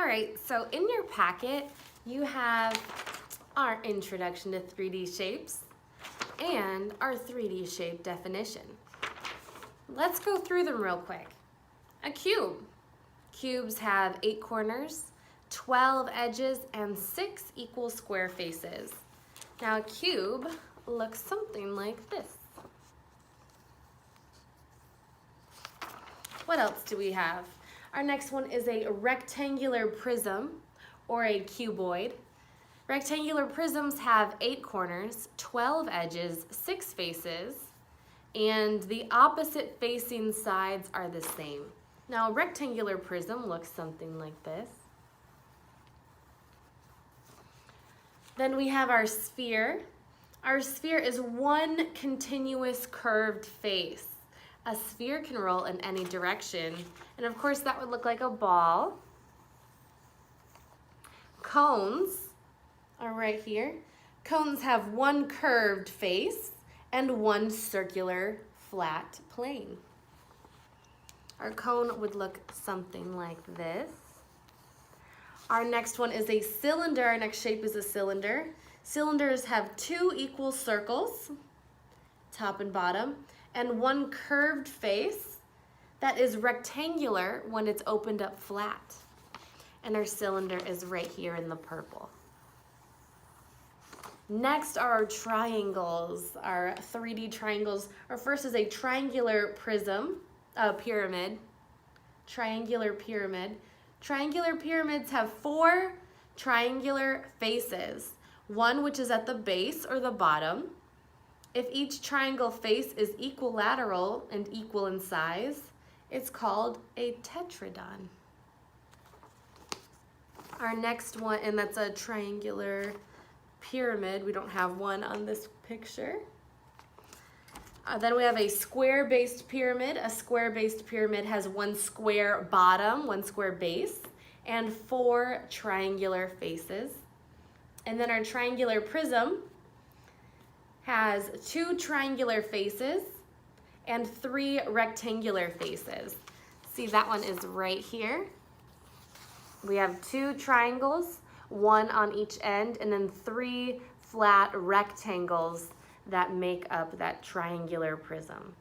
All right, so in your packet, you have our introduction to 3D shapes and our 3D shape definition. Let's go through them real quick. A cube. Cubes have 8 corners, 12 edges, and 6 equal square faces. Now a cube looks something like this. What else do we have? Our next one is a rectangular prism or a cuboid. Rectangular prisms have 8 corners, 12 edges, 6 faces, and the opposite facing sides are the same. Now a rectangular prism looks something like this. Then we have our sphere. Our sphere is one continuous curved face. A sphere can roll in any direction, and of course that would look like a ball. Cones are right here. Cones have one curved face and one circular flat plane. Our cone would look something like this. Our next one is a cylinder. Our next shape is a cylinder. Cylinders have 2 equal circles, top and bottom, and one curved face that is rectangular when it's opened up flat. And our cylinder is right here in the purple. Next are our triangles, our 3D triangles. Our first is a triangular prism, pyramid. Triangular pyramid. Triangular pyramids have 4 triangular faces, one which is at the base or the bottom. If each triangle face is equilateral and equal in size, it's called a tetragon. Our next one, and that's a triangular pyramid. We don't have one on this picture. Then we have a square-based pyramid. A square-based pyramid has 1 square bottom, 1 square base, and 4 triangular faces. And then our triangular prism has 2 triangular faces and 3 rectangular faces. See, that one is right here. We have 2 triangles, 1 on each end, and then 3 flat rectangles that make up that triangular prism.